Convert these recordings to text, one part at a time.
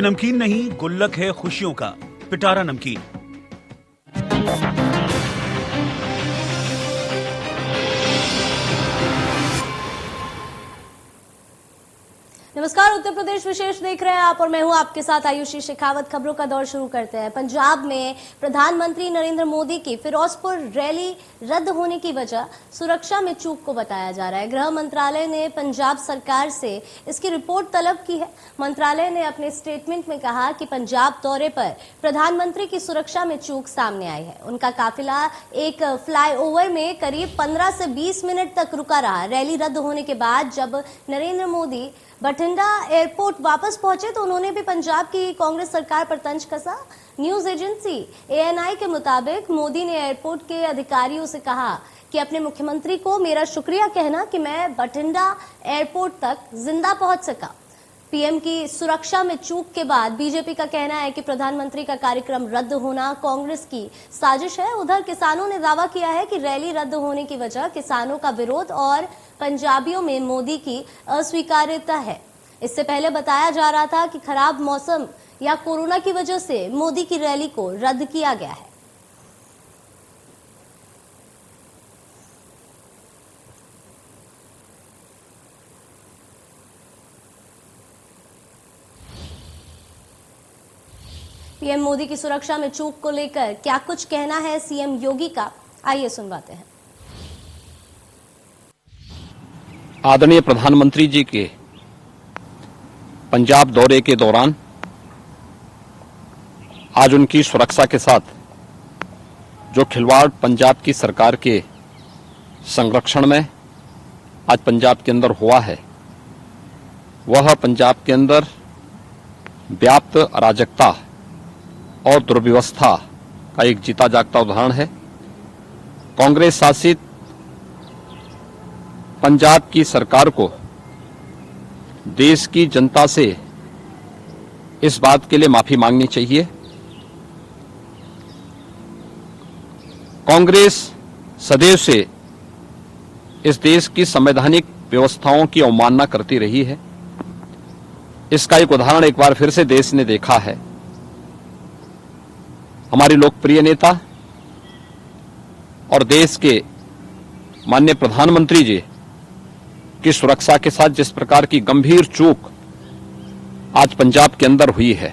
नमकीन नहीं, गुल्लक है खुशियों का। पिटारा नमकीन। नमस्कार, उत्तर प्रदेश विशेष देख रहे हैं आप और मैं हूं आपके साथ आयुषी शेखावत। खबरों का दौर शुरू करते हैं। पंजाब में प्रधानमंत्री नरेंद्र मोदी की फिरोजपुर रैली रद्द होने की वजह सुरक्षा में चूक को बताया जा रहा है। गृह मंत्रालय ने पंजाब सरकार से इसकी रिपोर्ट तलब की है। मंत्रालय ने अपने स्टेटमेंट में कहा कि पंजाब दौरे पर प्रधानमंत्री की सुरक्षा में चूक सामने आई है। उनका काफिला एक फ्लाईओवर में करीब 15 से 20 मिनट तक रुका रहा। रैली रद्द होने के बाद जब नरेंद्र मोदी बठिंडा एयरपोर्ट वापस पहुंचे तो उन्होंने भी पंजाब की कांग्रेस सरकार पर तंज कसा। न्यूज एजेंसी एएनआई के मुताबिक मोदी ने एयरपोर्ट के अधिकारियों से कहा कि अपने मुख्यमंत्री को मेरा शुक्रिया कहना कि मैं बठिंडा एयरपोर्ट तक जिंदा पहुंच सका। पीएम की सुरक्षा में चूक के बाद बीजेपी का कहना है कि प्रधानमंत्री का कार्यक्रम रद्द होना कांग्रेस की साजिश है। उधर किसानों ने दावा किया है कि रैली रद्द होने की वजह किसानों का विरोध और पंजाबियों में मोदी की अस्वीकार्यता है। इससे पहले बताया जा रहा था कि खराब मौसम या कोरोना की वजह से मोदी की रैली को रद्द किया गया है। पीएम मोदी की सुरक्षा में चूक को लेकर क्या कुछ कहना है सीएम योगी का, आइए सुनवाते हैं। आदरणीय प्रधानमंत्री जी के पंजाब दौरे के दौरान आज उनकी सुरक्षा के साथ जो खिलवाड़ पंजाब की सरकार के संरक्षण में आज पंजाब के अंदर हुआ है, वह पंजाब के अंदर व्याप्त अराजकता और दुर्व्यवस्था का एक जीता जागता उदाहरण है। कांग्रेस शासित पंजाब की सरकार को देश की जनता से इस बात के लिए माफी मांगनी चाहिए। कांग्रेस सदैव से इस देश की संवैधानिक व्यवस्थाओं की अवमानना करती रही है। इसका एक उदाहरण एक बार फिर से देश ने देखा है। हमारे लोकप्रिय नेता और देश के माननीय प्रधानमंत्री जी की सुरक्षा के साथ जिस प्रकार की गंभीर चूक आज पंजाब के अंदर हुई है,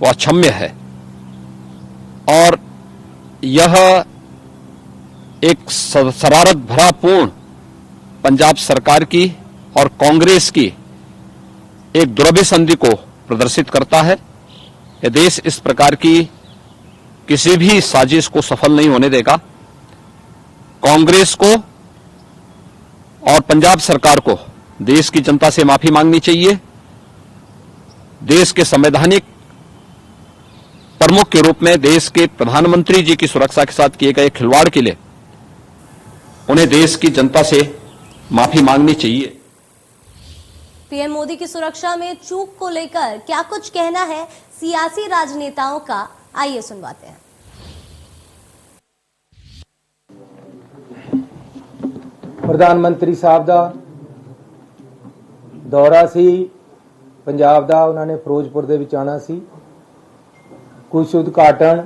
वह अक्षम्य है और यह एक शरारत भरा पूर्ण पंजाब सरकार की और कांग्रेस की एक दुरभिसंधि को प्रदर्शित करता है। यह देश इस प्रकार की किसी भी साजिश को सफल नहीं होने देगा। कांग्रेस को और पंजाब सरकार को देश की जनता से माफी मांगनी चाहिए। देश के संवैधानिक प्रमुख के रूप में देश के प्रधानमंत्री जी की सुरक्षा के साथ किए गए खिलवाड़ के लिए उन्हें देश की जनता से माफी मांगनी चाहिए। पीएम मोदी की सुरक्षा में चूक को लेकर क्या कुछ कहना है सियासी राजनेताओं का, आइए सुनवाते हैं। प्रधानमंत्री साहब का दौरा सी पंजाब का, उन्होंने फिरोजपुर दे विच आना सी। कुछ उद्घाटन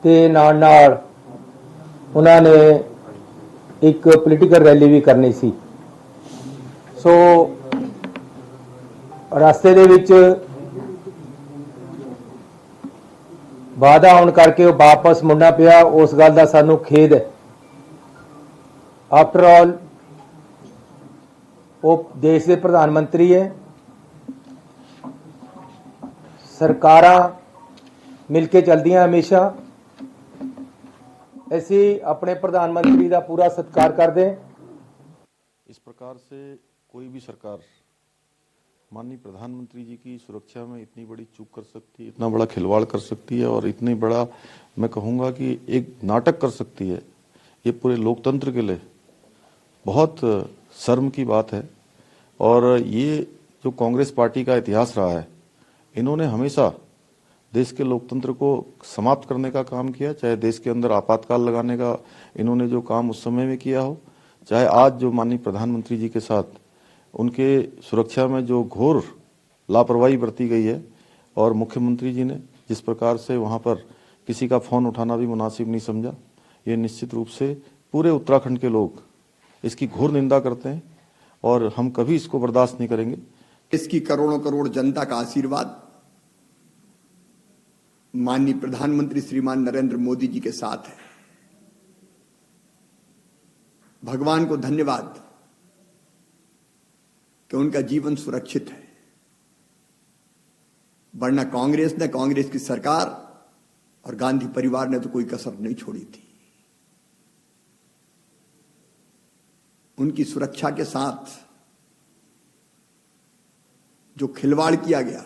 ते नाल नाल उन्होंने एक पोलीटिकल रैली भी करनी सी। सो रास्ते दे विच बाधा होने करके वापस मुड़ना पिया। उस गल का सानू खेद है। आफ्टर ऑल वो देश के प्रधानमंत्री है। सरकारां मिलके चलदियां हमेशा। ऐसे अपने प्रधानमंत्री का पूरा सत्कार कर दें। इस प्रकार से कोई भी सरकार माननीय प्रधानमंत्री जी की सुरक्षा में इतनी बड़ी चूक कर सकती है, इतना बड़ा खिलवाड़ कर सकती है और इतनी बड़ा मैं कहूँगा कि एक नाटक कर सकती है। ये पूरे लोकतंत्र के लिए बहुत शर्म की बात है। और ये जो कांग्रेस पार्टी का इतिहास रहा है, इन्होंने हमेशा देश के लोकतंत्र को समाप्त करने का काम किया। चाहे देश के अंदर आपातकाल लगाने का इन्होंने जो काम उस समय में किया हो, चाहे आज जो माननीय प्रधानमंत्री जी के साथ उनके सुरक्षा में जो घोर लापरवाही बरती गई है और मुख्यमंत्री जी ने जिस प्रकार से वहां पर किसी का फोन उठाना भी मुनासिब नहीं समझा, ये निश्चित रूप से पूरे उत्तराखंड के लोग इसकी घोर निंदा करते हैं और हम कभी इसको बर्दाश्त नहीं करेंगे। इसकी करोड़ों करोड़ जनता का आशीर्वाद माननीय प्रधानमंत्री श्रीमान नरेंद्र मोदी जी के साथ है। भगवान को धन्यवाद कि उनका जीवन सुरक्षित है, वरना कांग्रेस की सरकार और गांधी परिवार ने तो कोई कसर नहीं छोड़ी थी। उनकी सुरक्षा के साथ जो खिलवाड़ किया गया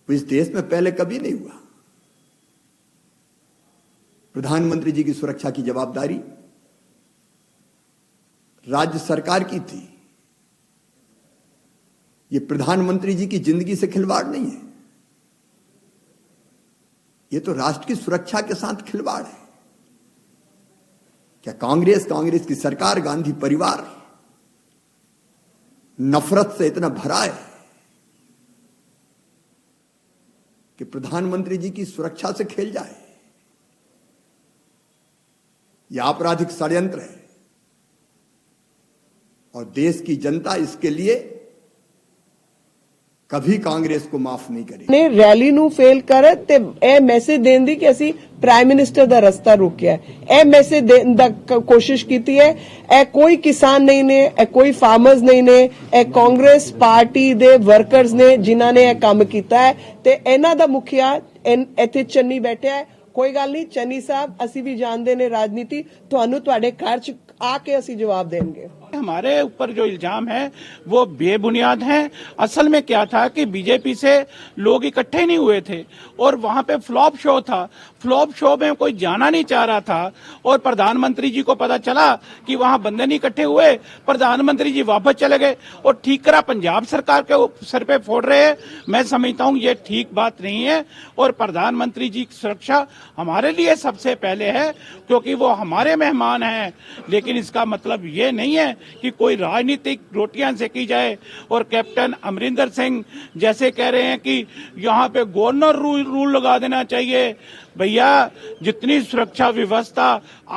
वो इस देश में पहले कभी नहीं हुआ। प्रधानमंत्री जी की सुरक्षा की जवाबदारी राज्य सरकार की थी। ये प्रधानमंत्री जी की जिंदगी से खिलवाड़ नहीं है, ये तो राष्ट्र की सुरक्षा के साथ खिलवाड़ है। क्या कांग्रेस की सरकार, गांधी परिवार नफरत से इतना भरा है कि प्रधानमंत्री जी की सुरक्षा से खेल जाए? यह आपराधिक षड्यंत्र है और देश की जनता इसके लिए कभी कांग्रेस को माफ नहीं करेगी। ने रैली ਨੂੰ ਫੇਲ ਕਰ ਤੇ ਇਹ ਮੈਸੇਜ ਦੇਣ ਦੀ ਕਿ ਅਸੀਂ ਪ੍ਰਾਈਮ ਮਿਨਿਸਟਰ ਦਾ ਰਸਤਾ ਰੋਕਿਆ, ਇਹ ਮੈਸੇਜ ਦੇਣ ਦਾ ਕੋਸ਼ਿਸ਼ ਕੀਤੀ ਹੈ। ਇਹ ਕੋਈ ਕਿਸਾਨ ਨਹੀਂ ਨੇ, ਇਹ ਕੋਈ ਫਾਰਮਰਸ ਨਹੀਂ ਨੇ, ਇਹ ਕਾਂਗਰਸ ਪਾਰਟੀ ਦੇ ਵਰਕਰਸ ਨੇ ਜਿਨ੍ਹਾਂ ਨੇ ਇਹ ਕੰਮ ਕੀਤਾ ਹੈ ਤੇ ਇਹਨਾਂ ਦਾ ਮੁਖੀਆ ਇੱਥੇ ਚੰਨੀ ਬੈਠਿਆ ਹੈ। ਕੋਈ ਗੱਲ ਨਹੀਂ ਚੰਨੀ ਸਾਹਿਬ, ਅਸੀਂ ਵੀ ਜਾਣਦੇ ਨੇ ਰਾਜਨੀਤੀ, ਤੁਹਾਨੂੰ ਤੁਹਾਡੇ ਘਰ ਚ आके ਅਸੀਂ जवाब देंगे। हमारे ऊपर जो इल्जाम है वो बेबुनियाद है। असल में क्या था कि बीजेपी से लोग इकट्ठे नहीं हुए थे और वहां पे फ्लॉप शो था। फ्लॉप शो में कोई जाना नहीं चाह रहा था और प्रधानमंत्री जी को पता चला कि वहां बंदे नहीं इकट्ठे हुए, प्रधानमंत्री जी वापस चले गए और ठीकरा पंजाब सरकार के सर पे फोड़ रहे हैं। मैं समझता हूं ये ठीक बात नहीं है और प्रधानमंत्री जी की सुरक्षा हमारे लिए सबसे पहले है क्योंकि वो हमारे मेहमान हैं। लेकिन इसका मतलब ये नहीं है कि कोई राजनीतिक रोटियां सेकी जाए और कैप्टन अमरिंदर सिंह जैसे कह रहे हैं कि यहाँ पे गवर्नर रूल लगा देना चाहिए। भैया, जितनी सुरक्षा व्यवस्था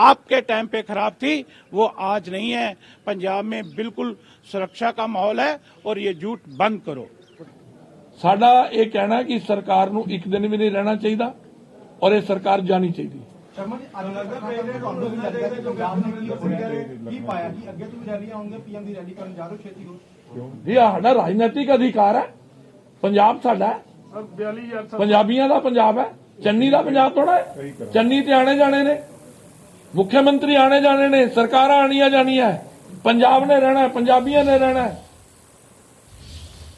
आपके टाइम पे खराब थी वो आज नहीं है। पंजाब में बिल्कुल सुरक्षा का माहौल है और ये झूठ बंद करो। साडा ये कहना कि सरकार नूं एक दिन भी नहीं रहना चाहिए और ये सरकार जानी चाहिए। जी साडा राजनीतिक अधिकार है, पंजाब साडा है, पंजाबियों का पंजाब है, चन्नी का पंजाब थोड़ा है। चन्नी ते आने जाने ने, मुख्यमंत्री आने जाने ने, सरकार आनिया जानी है, पंजाब ने रहना है, पंजाबियों ने रहना है।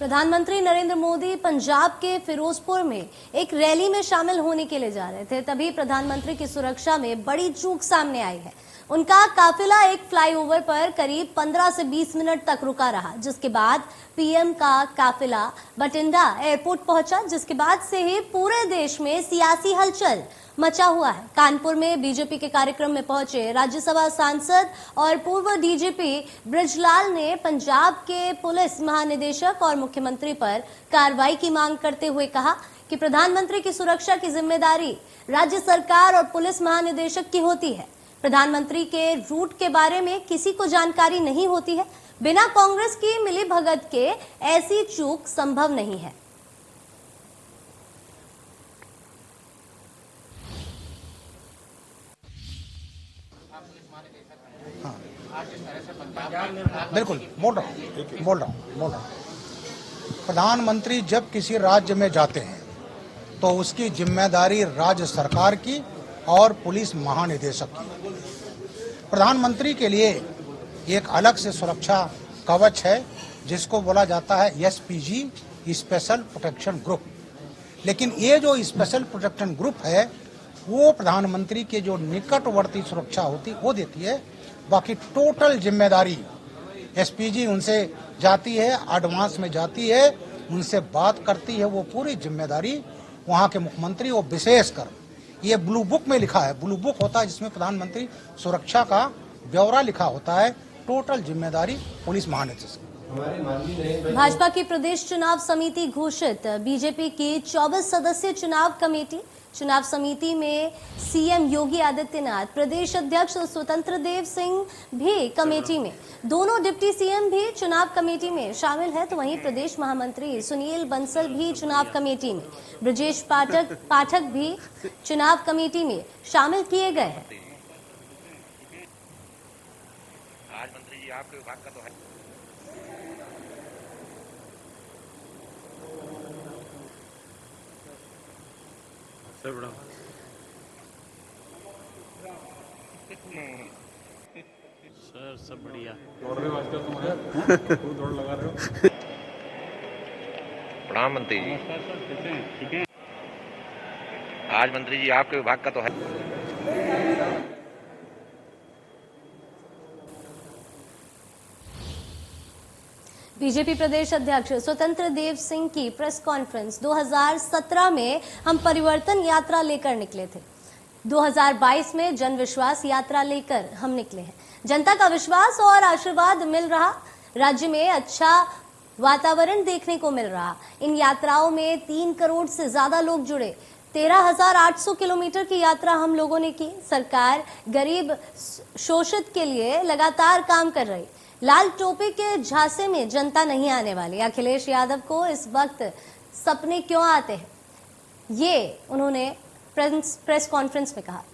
प्रधानमंत्री नरेंद्र मोदी पंजाब के फिरोजपुर में एक रैली में शामिल होने के लिए जा रहे थे, तभी प्रधानमंत्री की सुरक्षा में बड़ी चूक सामने आई है। उनका काफिला एक फ्लाईओवर पर करीब 15 से 20 मिनट तक रुका रहा, जिसके बाद पीएम का काफिला बठिंडा एयरपोर्ट पहुंचा, जिसके बाद से ही पूरे देश में सियासी हलचल मचा हुआ है। कानपुर में बीजेपी के कार्यक्रम में पहुंचे राज्यसभा सांसद और पूर्व डीजीपी बृजलाल ने पंजाब के पुलिस महानिदेशक और मुख्यमंत्री पर कार्रवाई की मांग करते हुए कहा कि प्रधानमंत्री की सुरक्षा की जिम्मेदारी राज्य सरकार और पुलिस महानिदेशक की होती है। प्रधानमंत्री के रूट के बारे में किसी को जानकारी नहीं होती है। बिना कांग्रेस की मिलीभगत के ऐसी चूक संभव नहीं है। बिल्कुल बोल रहा हूँ। प्रधानमंत्री जब किसी राज्य में जाते हैं तो उसकी जिम्मेदारी राज्य सरकार की और पुलिस महानिदेशक की। प्रधानमंत्री के लिए एक अलग से सुरक्षा कवच है जिसको बोला जाता है एसपीजी, स्पेशल प्रोटेक्शन ग्रुप। लेकिन ये जो स्पेशल प्रोटेक्शन ग्रुप है वो प्रधानमंत्री के जो निकटवर्ती सुरक्षा होती वो देती है। बाकी टोटल जिम्मेदारी एसपीजी उनसे जाती है, एडवांस में जाती है, उनसे बात करती है। वो पूरी जिम्मेदारी वहाँ के मुख्यमंत्री, वो विशेषकर ये ब्लू बुक में लिखा है, ब्लू बुक होता है जिसमें प्रधानमंत्री सुरक्षा का ब्यौरा लिखा होता है। टोटल जिम्मेदारी पुलिस महानिदेशक। भाजपा की प्रदेश चुनाव समिति घोषित। बीजेपी की 24 सदस्यीय चुनाव समिति में सीएम योगी आदित्यनाथ, प्रदेश अध्यक्ष स्वतंत्र देव सिंह भी कमेटी में, दोनों डिप्टी सीएम भी चुनाव कमेटी में शामिल है। तो वहीं प्रदेश महामंत्री सुनील बंसल भी चुनाव कमेटी में, ब्रजेश पाठक भी चुनाव कमेटी में शामिल किए गए हैं। आज मंत्री जी आपके विभाग का तो है। सर सब बढ़िया। प्रणाम मंत्री जी। ठीक है। आज मंत्री जी आपके विभाग का तो है। बीजेपी प्रदेश अध्यक्ष स्वतंत्र देव सिंह की प्रेस कॉन्फ्रेंस। 2017 में हम परिवर्तन यात्रा लेकर निकले थे, 2022 में जन विश्वास यात्रा लेकर हम निकले हैं। जनता का विश्वास और आशीर्वाद मिल रहा, राज्य में अच्छा वातावरण देखने को मिल रहा। इन यात्राओं में 3 करोड़ से ज्यादा लोग जुड़े, 13,800 किलोमीटर की यात्रा हम लोगों ने की। सरकार गरीब शोषित के लिए लगातार काम कर रही। लाल टोपी के झांसे में जनता नहीं आने वाली। अखिलेश यादव को इस वक्त सपने क्यों आते हैं, ये उन्होंने प्रेस कॉन्फ्रेंस में कहा।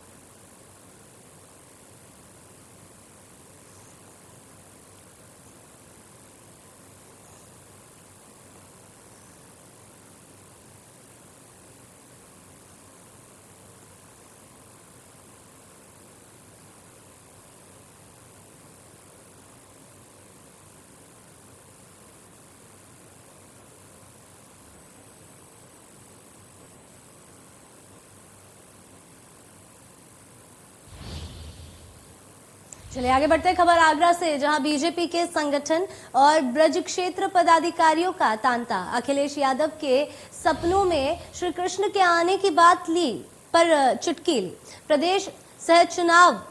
चलिए आगे बढ़ते हैं। खबर आगरा से, जहां बीजेपी के संगठन और ब्रज क्षेत्र पदाधिकारियों का तांता। अखिलेश यादव के सपनों में श्री कृष्ण के आने की बात ली पर चुटकी ली। प्रदेश सह चुनाव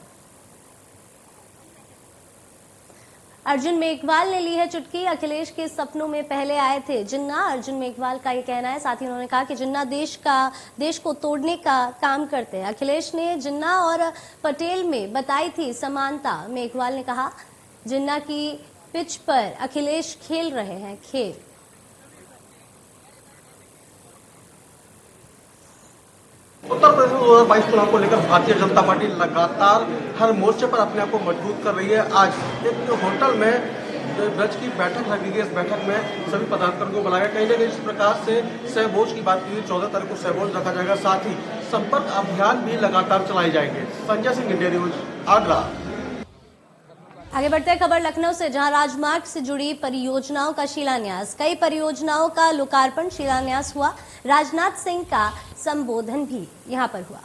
अर्जुन मेघवाल ने ली है चुटकी। अखिलेश के सपनों में पहले आए थे जिन्ना, अर्जुन मेघवाल का ये कहना है। साथ ही उन्होंने कहा कि जिन्ना देश को तोड़ने का काम करते हैं। अखिलेश ने जिन्ना और पटेल में बताई थी समानता। मेघवाल ने कहा जिन्ना की पिच पर अखिलेश खेल रहे हैं खेल। उत्तर प्रदेश में 2022 चुनाव को लेकर भारतीय जनता पार्टी लगातार हर मोर्चे पर अपने आप को मजबूत कर रही है। आज एक होटल में ब्रज की बैठक लगी गई। इस बैठक में सभी पदाधिकारियों को बुलाया। कहीं ना कहीं इस प्रकार से सहभोज की बात की 14 तारीख को सहभोज रखा जाएगा। साथ ही संपर्क अभियान भी लगातार चलाए जाएंगे। Sanjay Singh, India news, Agra. आगे बढ़ते हैं खबर लखनऊ से, जहां राजमार्ग से जुड़ी परियोजनाओं का शिलान्यास। कई परियोजनाओं का लोकार्पण शिलान्यास हुआ। राजनाथ सिंह का संबोधन भी यहां पर हुआ।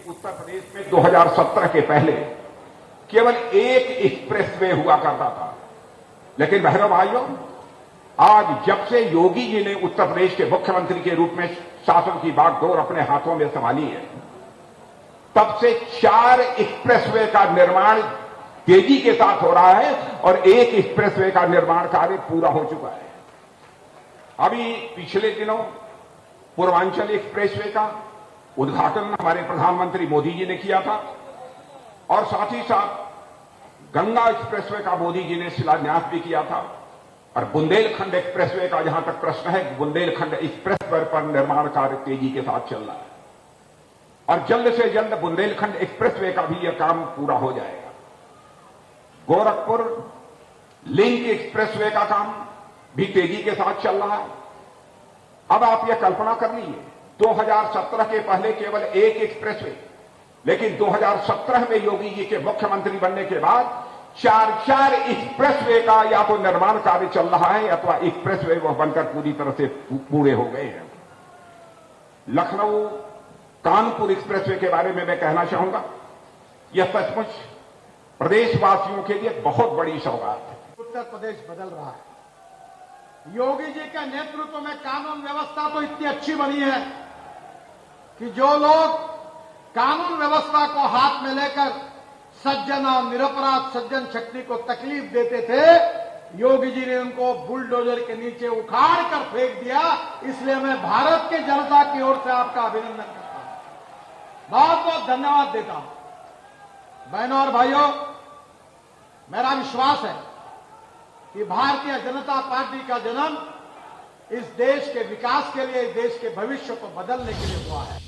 उत्तर प्रदेश में 2017 के पहले केवल एक एक्सप्रेसवे हुआ करता था, लेकिन बहनों भाइयों, आज जब से योगी जी ने उत्तर प्रदेश के मुख्यमंत्री के रूप में शासन की बागडोर अपने हाथों में संभाली है, तब से 4 एक्सप्रेसवे का निर्माण तेजी के साथ हो रहा है और एक एक्सप्रेसवे का निर्माण कार्य पूरा हो चुका है। अभी पिछले दिनों पूर्वांचल एक्सप्रेसवे का उद्घाटन हमारे प्रधानमंत्री मोदी जी ने किया था और साथ ही साथ गंगा एक्सप्रेसवे का मोदी जी ने शिलान्यास भी किया था। और बुंदेलखंड एक्सप्रेसवे का जहां तक प्रश्न है, बुंदेलखंड एक्सप्रेसवे पर निर्माण कार्य तेजी के साथ चल रहा है और जल्द से जल्द बुंदेलखंड एक्सप्रेसवे का भी यह काम पूरा हो जाएगा। गोरखपुर लिंक एक्सप्रेसवे का काम भी तेजी के साथ चल रहा है। अब आप यह कल्पना कर लीजिए, 2017 के पहले केवल एक एक्सप्रेसवे, लेकिन 2017 में योगी जी के मुख्यमंत्री बनने के बाद 4 एक्सप्रेसवे का या तो निर्माण कार्य चल रहा है अथवा एक्सप्रेसवे वह बनकर पूरी तरह से पूरे हो गए हैं। लखनऊ कानपुर एक्सप्रेसवे के बारे में मैं कहना चाहूंगा, यह सचमुच प्रदेशवासियों के लिए बहुत बड़ी सौगात है। उत्तर प्रदेश बदल रहा है, योगी जी के नेतृत्व में कानून व्यवस्था तो इतनी अच्छी बनी है कि जो लोग कानून व्यवस्था को हाथ में लेकर सज्जन और निरपराध सज्जन शक्ति को तकलीफ देते थे, योगी जी ने उनको बुलडोजर के नीचे उखाड़ कर फेंक दिया। इसलिए मैं भारत की जनता की ओर से आपका अभिनंदन करता हूं, बहुत बहुत धन्यवाद देता हूं। बहनों और भाइयों, मेरा विश्वास है कि भारतीय जनता पार्टी का जन्म इस देश के विकास के लिए, इस देश के भविष्य को बदलने के लिए हुआ है।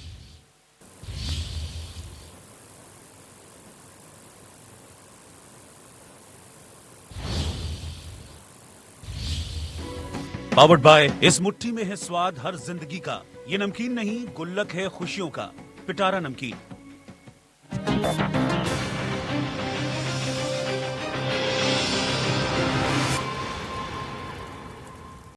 पावर्ड बाय इस मुट्ठी में है स्वाद हर जिंदगी का, ये नमकीन नहीं गुल्लक है खुशियों का, पिटारा नमकीन।